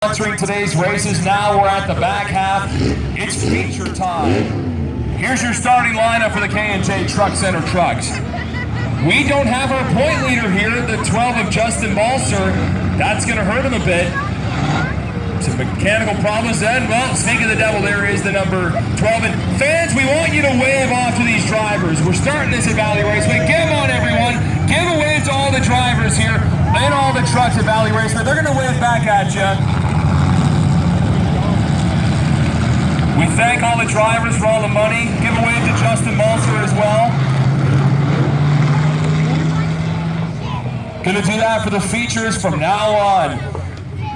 Sponsoring today's races. Now we're at the back half. It's feature time. Here's your starting lineup for the K&J Truck Center trucks. We don't have our point leader here, the 12 of Justin Balser. That's going to hurt him a bit. Some mechanical problems then. Well, speaking of the devil, there is the number 12. And fans, we want you to wave off to these drivers. We're starting this at Valley Raceway. Give on, everyone. Give a wave to all the drivers here and all the trucks at Valley Raceway. They're going to wave back at you. We thank all the drivers for all the money. Give a wave to Justin Balser as well. Gonna do that for the features from now on.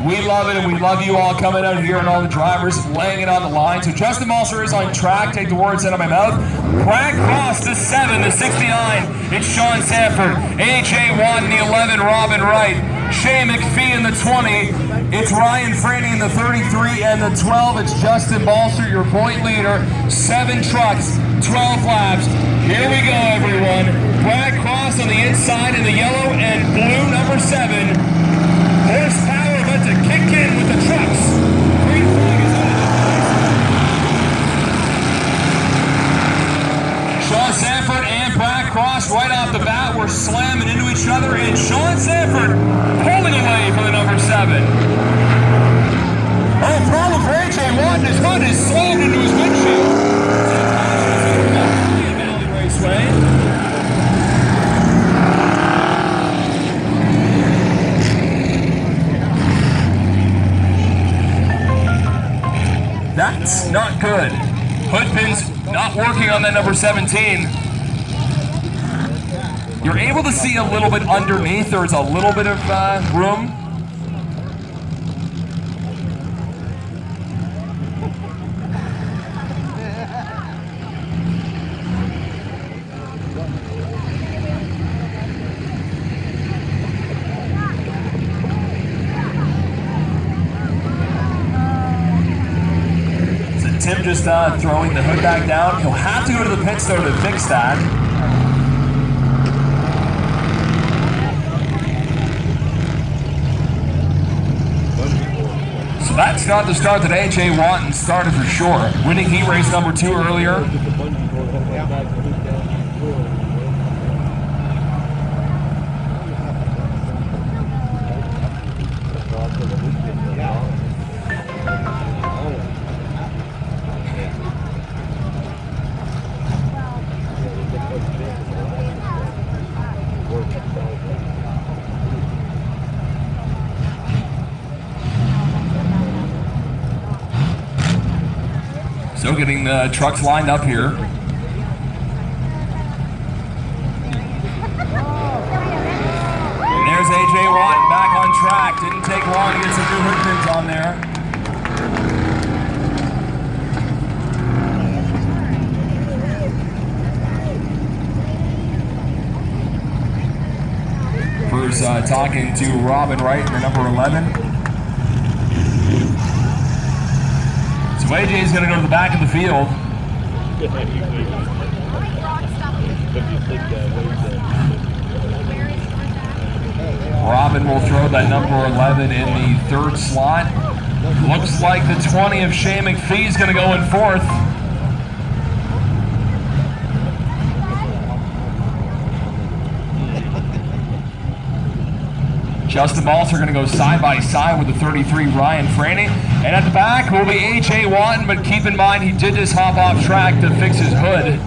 We love it, and we love you all coming out here and all the drivers laying it on the line. So Justin Balser is on track. Take the words out of my mouth. Brad Cross, the 7, the 69. It's Sean Sanford. AJ Watt in the 11, Robin Wright. Shea McPhee in the 20. It's Ryan Franny in the 33 and the 12. It's Justin Balser, your point leader. 7 trucks, 12 laps. Here we go, everyone. Brad Cross on the inside in the yellow and blue, number 7. Horsepower about to kick in with the trucks. Green flag is on. Sean Sanford and Brad Cross right off the bat were slamming into each other, and Sean Sanford pulling away for the number 7. Oh, problem for AJ Watt. His hood is slammed into his windshield. Valley Raceway. That's not good. Hood pins not working on that number 17. You're able to see a little bit underneath. There's a little bit of room. Tim just throwing the hood back down. He'll have to go to the pit stop to fix that. So that's not the start that AJ Watton started for sure. Winning heat race number 2 earlier. Still getting the trucks lined up here. And there's AJ Watt back on track. Didn't take long to get some new hood pins on there. First talking to Robin Wright, the number 11. So AJ is going to go to the back of the field. Robin will throw that number 11 in the 3rd slot. Looks like the 20 of Shea McPhee is going to go in 4th. Justin Balser going to go side by side with the 33 Ryan Franny. And at the back will be AJ Watton, but keep in mind he did just hop off track to fix his hood.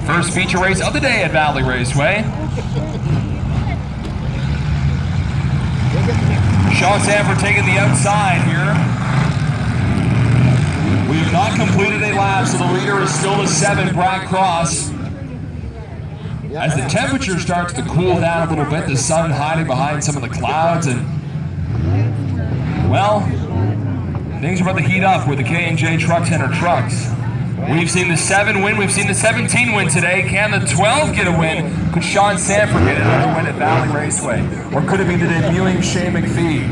First feature race of the day at Valley Raceway. Sean Sanford taking the outside here. We have not completed a lap, so the leader is still the 7, Brad Cross. As the temperature starts to cool down a little bit, the sun hiding behind some of the clouds, and well, things are about to heat up with the K&J Truck Center trucks. We've seen the 7 win, we've seen the 17 win today. Can the 12 get a win? Could Sean Sanford get another win at Valley Raceway? Or could it be the debuting Shea McPhee?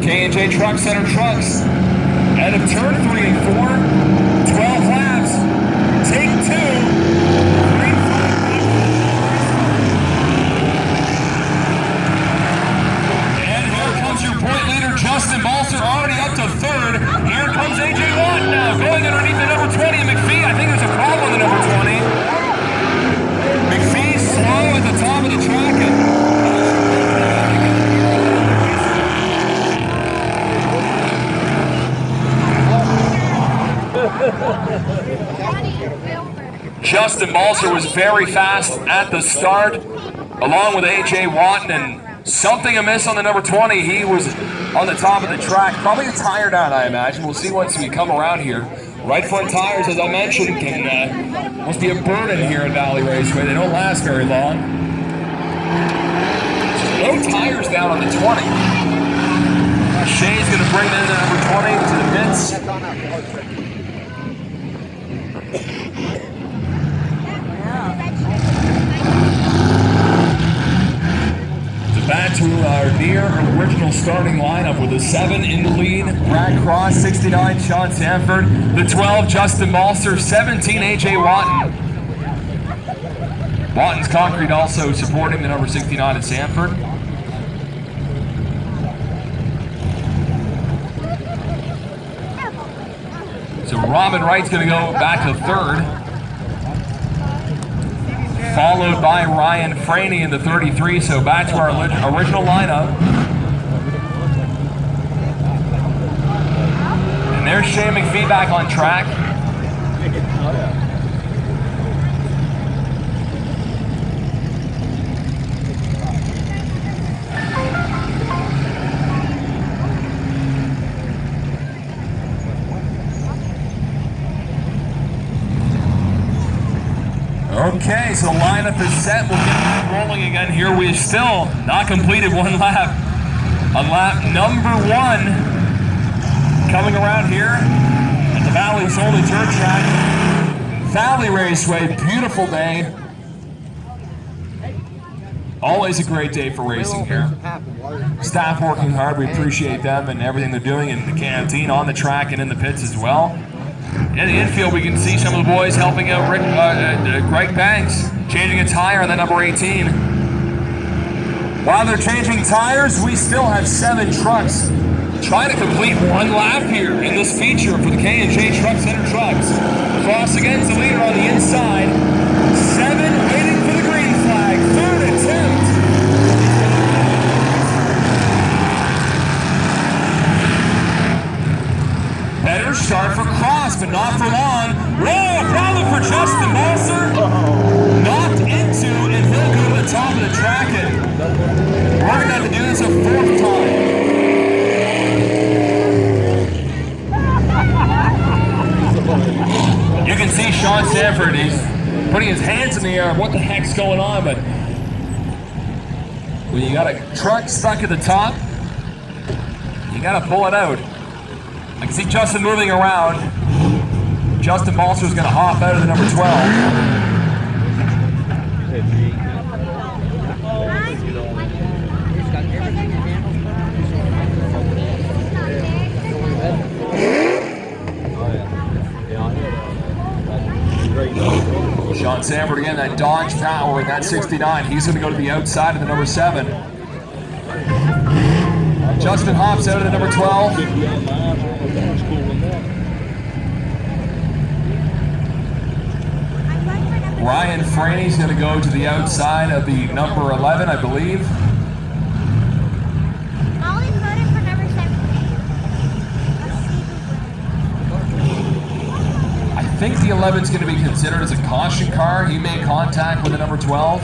K&J Truck Center trucks. Out of turn 3 and 4, 12 laps. Take 2. Green flag. Justin Balser was very fast at the start, along with AJ Watton, and something amiss on the number 20. He was on the top of the track, probably a tire down, I imagine. We'll see once we come around here. Right front tires, as I mentioned, must be a burden here at Valley Raceway. They don't last very long. No tires down on the 20. Shane's going to bring in the number 20 to the pits. Back to our near original starting lineup with the 7 in the lead, Brad Cross, 69, Sean Sanford, the 12, Justin Balser, 17, AJ Watton. Watton's Concrete also supporting the number 69 at Sanford. So Robin Wright's going to go back to third, followed by Ryan Franey in the 33, so back to our original lineup. And there's Shane McPhee back on track. Okay, so the lineup is set. We'll get that rolling again here. We've still not completed one lap. On lap number 1, coming around here at the Valley's only dirt track, Valley Raceway. Beautiful day. Always a great day for racing here. Staff working hard. We appreciate them and everything they're doing in the canteen, on the track, and in the pits as well. In the infield, we can see some of the boys helping out Greg Banks, changing a tire on the number 18. While they're changing tires, we still have 7 trucks trying to complete one lap here in this feature for the K&J Truck Center trucks. Cross against the leader on the inside. 7 waiting for the green flag. 3rd attempt. Better start for Cross, but not for long. Whoa, a problem for Justin Balser. Knocked into, and he'll go to the top of the track. And we're going to have to do this a 4th time. You can see Sean Sanford, he's putting his hands in the air. What the heck's going on? But when you got a truck stuck at the top, you got to pull it out. I can see Justin moving around. Justin Balser's going to hop out of the number 12. Sean Sanford again, that Dodge Power in that 69. He's going to go to the outside of the number 7. Justin hops out of the number 12. Ryan Franey's going to go to the outside of the number 11, I believe. Molly's voted for number 17. I think the 11 is going to be considered as a caution car. He made contact with the number 12.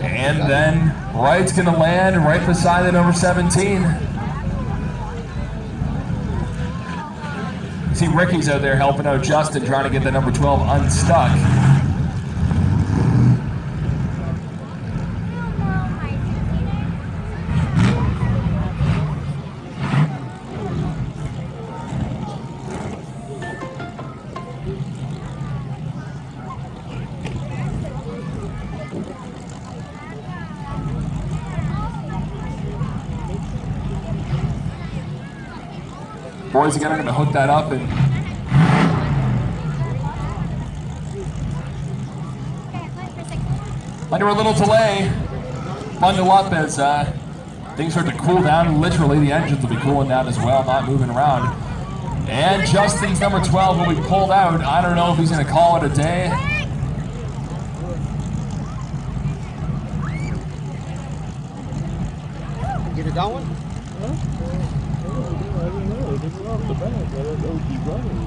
And then Wright's going to land right beside the number 17. See Ricky's out there helping out Justin, trying to get the number 12 unstuck. Boys again are going to hook that up and under a little delay, bundle up as things start to cool down. Literally, the engines will be cooling down as well, not moving around. And Justin's number 12 will be pulled out. I don't know if he's going to call it a day.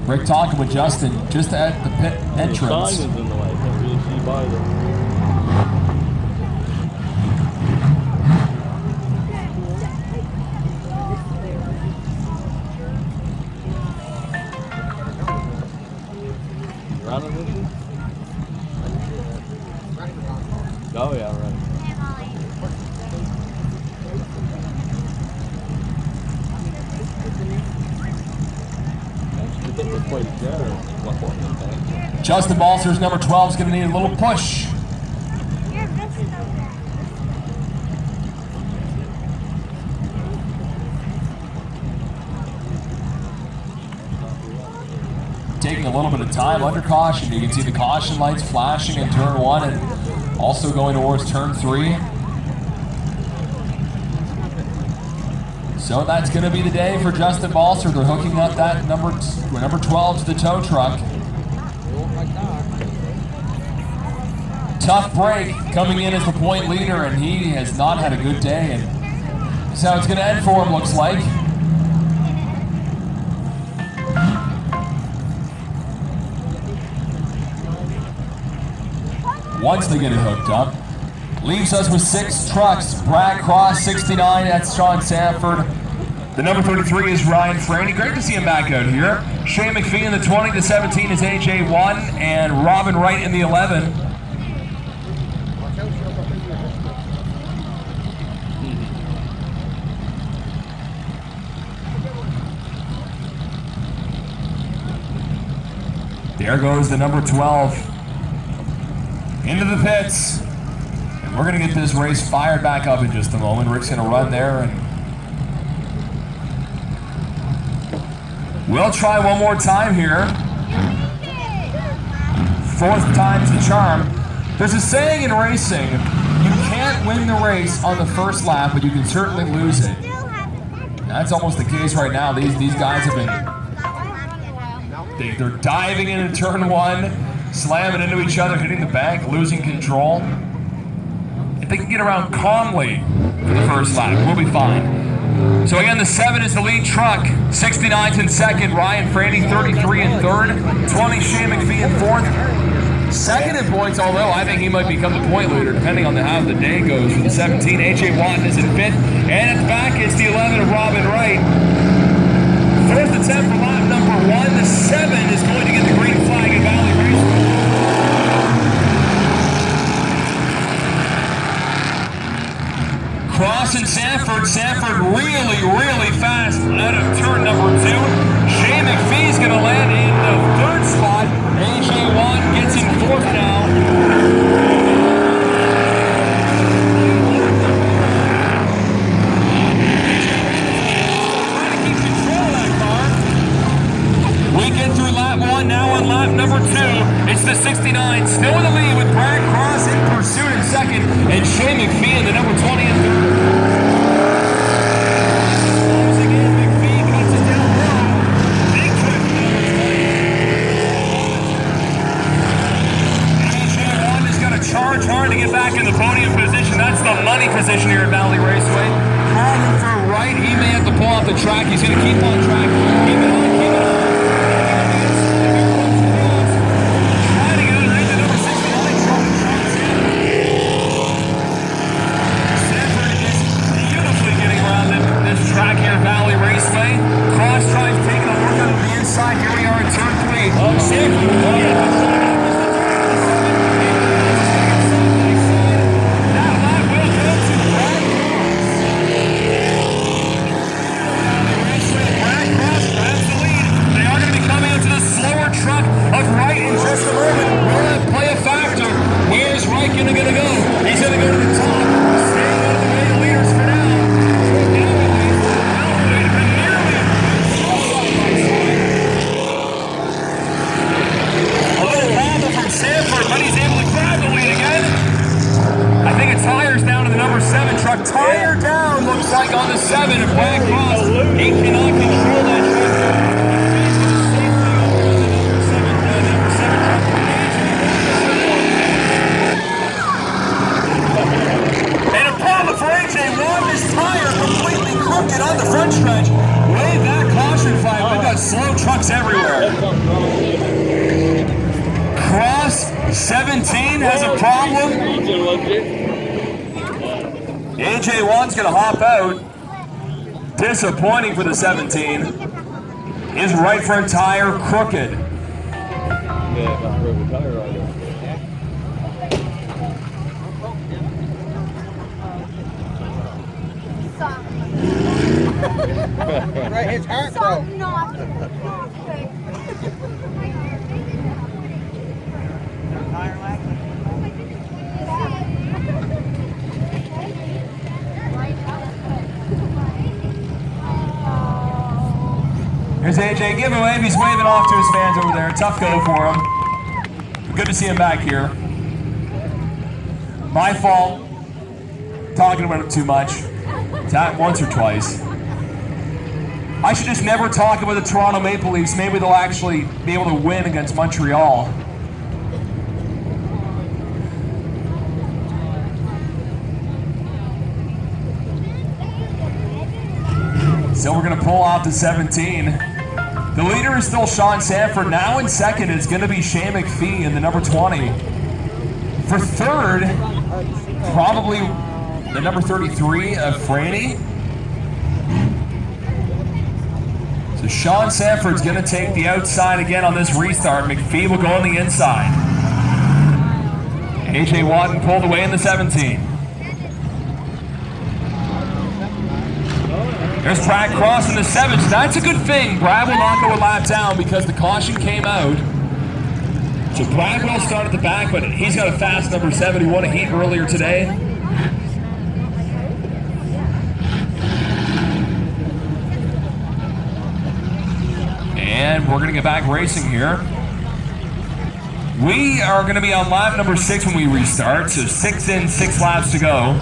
Rick talking with Justin just at the pit entrance. The sign is in the way. I can't really see by them. Running with you? Oh yeah, right. Justin Balser's number 12 is going to need a little push. You're missing over there. Taking a little bit of time under caution. You can see the caution lights flashing in turn 1 and also going towards turn 3. So that's going to be the day for Justin Balser. They're hooking up that number 12 to the tow truck. Tough break coming in as the point leader, and he has not had a good day. And that's how it's going to end for him, looks like. Once they get it hooked up, leaves us with 6 trucks. Brad Cross, 69, that's Sean Sanford. The number 33 is Ryan Franny. Great to see him back out here. Shane McPhee in the 20, the 17 is AJ1, and Robin Wright in the 11. There goes the number 12 into the pits. And we're going to get this race fired back up in just a moment. Rick's going to run there, and we'll try one more time here. 4th time's the charm. There's a saying in racing, you can't win the race on the first lap, but you can certainly lose it. That's almost the case right now. These guys have been, they're diving into turn 1, slamming into each other, hitting the bank, losing control. If they can get around calmly for the first lap, we'll be fine. So again, the 7 is the lead truck, 69's in 2nd, Ryan Franny, 33 in 3rd, 20 Shane McPhee in 4th. 2nd in points, although I think he might become the point leader depending on how the day goes. For the 17, AJ Watton is in 5th, and at the back is the 11 of Robin Wright. 4th attempt for lap number 1, the 7 is going to get the green flag at Valley Raceway. Cross and Sanford really fast out of turn number 2. Shane McPhee's going to land in the 3rd spot. AJ1 gets in 4th now. Trying to keep control of that car. We get through lap 1, now on lap number 2. It's the 69, still in the lead with Brad Cross in pursuit in 2nd, and Shane McPhee in the number 20 in 3rd. Charge hard to get back in the podium position. That's the money position here at Valley Raceway. Calling for right. He may have to pull off the track. He's going to keep on track. Keep it on, keep it on. Trying to get underneath the number 69 truck. Sanford is beautifully getting around this track here at Valley Raceway. Cross drive taking a look on the inside. Here we are in turn 3. Sanford. Truck of Wright in just a moment. Will that play a factor? Where's Wright gonna go? He's gonna go to the top. Staying out of the way of the leaders for now. A little slow trucks everywhere. Cross 17 has a problem. AJ1's going to hop out. Disappointing for the 17. His right front tire crooked. Yeah, got broken tire right there. Right, his heart So broke. not. Here's AJ. Give him a wave. He's waving off to his fans over there. Tough go for him. Good to see him back here. My fault. Talking about him too much. That once or twice. I should just never talk about the Toronto Maple Leafs. Maybe they'll actually be able to win against Montreal. So we're going to pull off the 17. The leader is still Sean Sanford. Now in second, it's going to be Shea McPhee in the number 20. For third, probably the number 33 of Franny. So Sean Sanford's going to take the outside again on this restart. McPhee will go on the inside. AJ Watton pulled away in the 17. There's Brad Cross in the 7th. That's a good thing. Brad will not go a lap down because the caution came out. So Brad will start at the back, but he's got a fast number 7. He won a heat earlier today. And we're going to get back racing here. We are going to be on lap number 6 when we restart. So 6 in, 6 laps to go.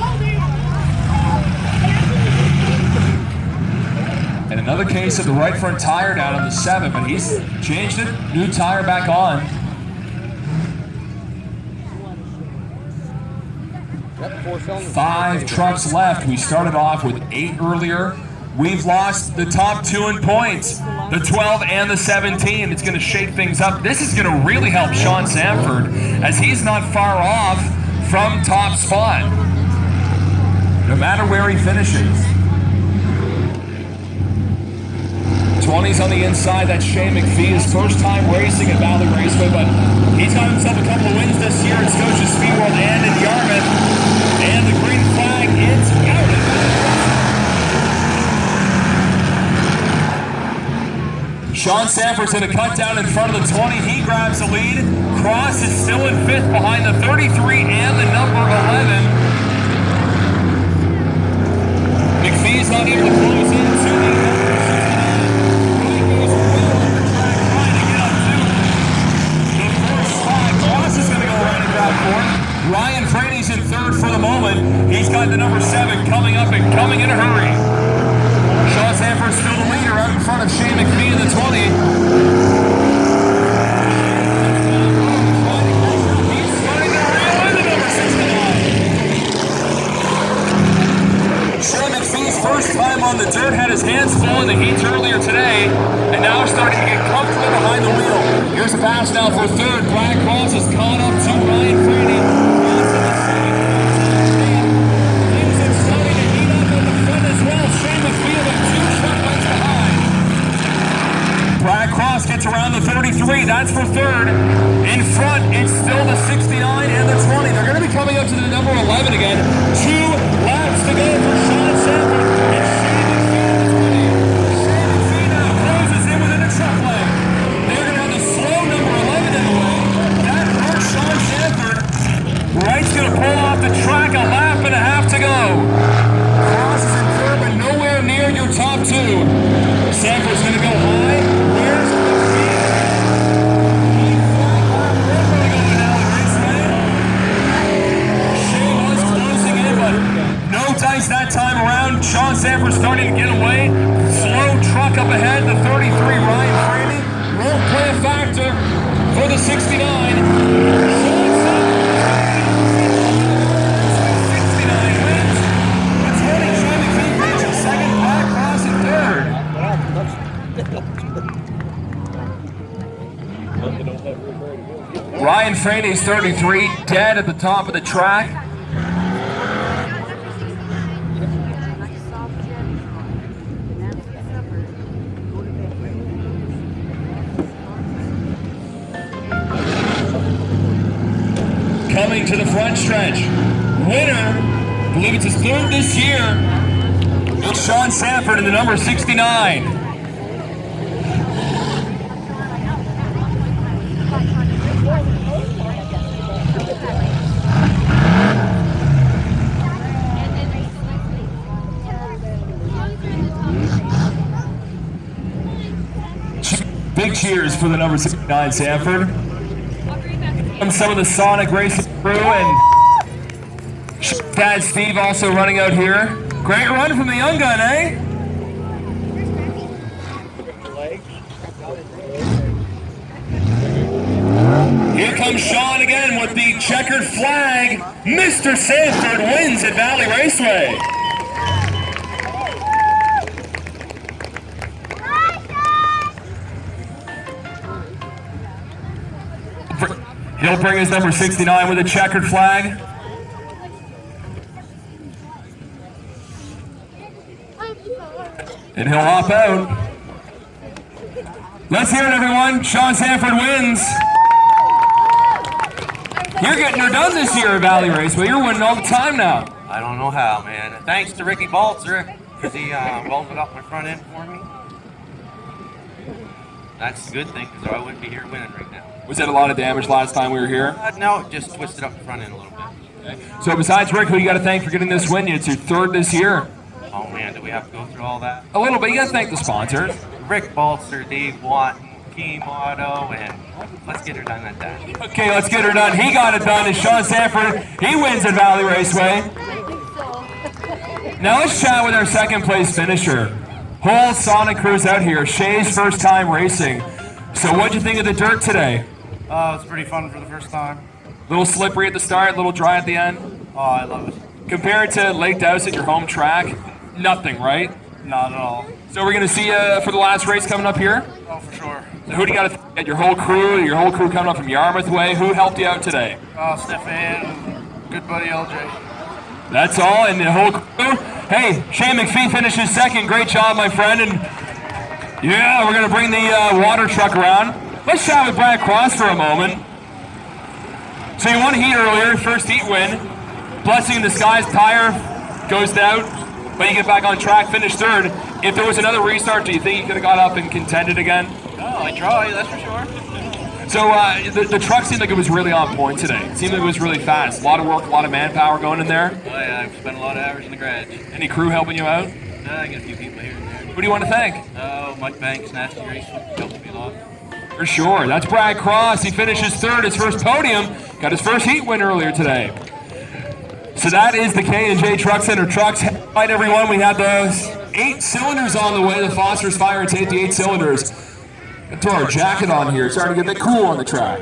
And another case of the right front tire down on the 7, but he's changed it. New tire back on. Yep, 5 trucks left. We started off with 8 earlier. We've lost the top 2 in points, the 12 and the 17. It's going to shake things up. This is going to really help Sean Sanford as he's not far off from top spot, no matter where he finishes. 20's on the inside. That's Shea McPhee. His first time racing at Valley Raceway, but he's got himself a couple of wins this year at Scotia Speed World and in Yarmouth. And the green flag is out. Sean Sanford's going to cut down in front of the 20. He grabs the lead. Cross is still in 5th behind the 33 and the number 11. McPhee's not able to close in to the number 69. Cross is going to go around and grab 4th. Ryan Frady's in 3rd for the moment. He's got the number 7 coming up and coming in a hurry. Sean Sanford's still the leader out in front of Shea McPhee in the 20. He's starting to reel in the number 69. Shea McPhee's first time on the dirt had his hands full in the heats earlier today, and now starting to get comfortable behind the wheel. Here's a pass now for 3rd. Black Cross has caught up to Ryan Frady. Brad Cross gets around the 33. That's for 3rd. In front, it's still the 69 and the 20. They're going to be coming up to the number 11 again. 2 laps to go for Sean Sanford. And Shea McPhee now closes in within a truck lane. They're going to have the slow number 11 in the way. That hurts Sean Sanford. Wright's going to pull off the track. A lap and a half to go. Cross is in 3rd, but nowhere near your top 2. Sanford's going to go high. Where's the Shea was closing in, but no dice that time around. Sean Sanford starting to get away. Slow truck up ahead. The 33, Ryan Frady, won't play a factor for the 69. Sean Sanford, 69 wins. The 20, Shea McPhee finishes 2nd. Black Cross in 3rd. Ryan Franey's 33, dead at the top of the track. Coming to the front stretch. Winner, I believe it's his third this year. It's Sean Sanford in the number 69. Big cheers for the number 69 Sanford. And some of the Sonic Racing crew and Dad Steve also running out here. Great run from the young gun, eh? Here comes Sean again with the checkered flag. Mr. Sanford wins at Valley Raceway. He'll bring his number 69 with a checkered flag. And he'll hop out. Let's hear it, everyone. Sean Sanford wins. You're getting her done this year at Valley Raceway. You're winning all the time now. I don't know how, man. Thanks to Ricky Balzer, because he welded up my front end for me. That's a good thing, because I wouldn't be here winning right now. Was that a lot of damage last time we were here? No, it just twisted up the front end a little bit. Okay. So besides Rick, who you got to thank for getting this win? It's your third this year. Oh man, do we have to go through all that? A little bit. You got to thank the sponsors. Rick Balzer, Dave Watton, Team Auto, and let's get her done at that. Okay, let's get her done. He got it done. It's Sean Sanford. He wins at Valley Raceway. Now let's chat with our second place finisher. Whole Sonic crew's out here. Shay's first time racing. So what'd you think of the dirt today? It's pretty fun for the first time. A little slippery at the start, a little dry at the end. Oh, I love it. Compared to Lake Dowsett, your home track, nothing, right? Not at all. So we're going to see you for the last race coming up here? Oh, for sure. So who do you got to get? Your whole crew coming up from Yarmouth way. Who helped you out today? Stefan, good buddy LJ. That's all, and the whole crew. Hey, Shane McPhee finishes second. Great job, my friend. And yeah, we're going to bring the water truck around. Let's chat with Brad Cross for a moment. So you won a heat earlier, first heat win. Blessing in disguise, tire goes out, but you get back on track, finish third. If there was another restart, do you think you could have got up and contended again? Oh, I try, that's for sure. So the truck seemed like it was really on point today. It seemed like it was really fast. A lot of work, a lot of manpower going in there. Oh yeah, I've spent a lot of hours in the garage. Any crew helping you out? I got a few people here and there. Who do you want to thank? Oh, Mike Banks, Nasty Racing, helped me a lot. For sure. That's Brad Cross. He finishes third, his first podium. Got his first heat win earlier today. So that is the K&J Truck Center trucks. Right, everyone. We had those 8 cylinders on the way. The Foster's Fire and Safety 8 cylinders. Throw our jacket on here. It's starting to get a bit cool on the track.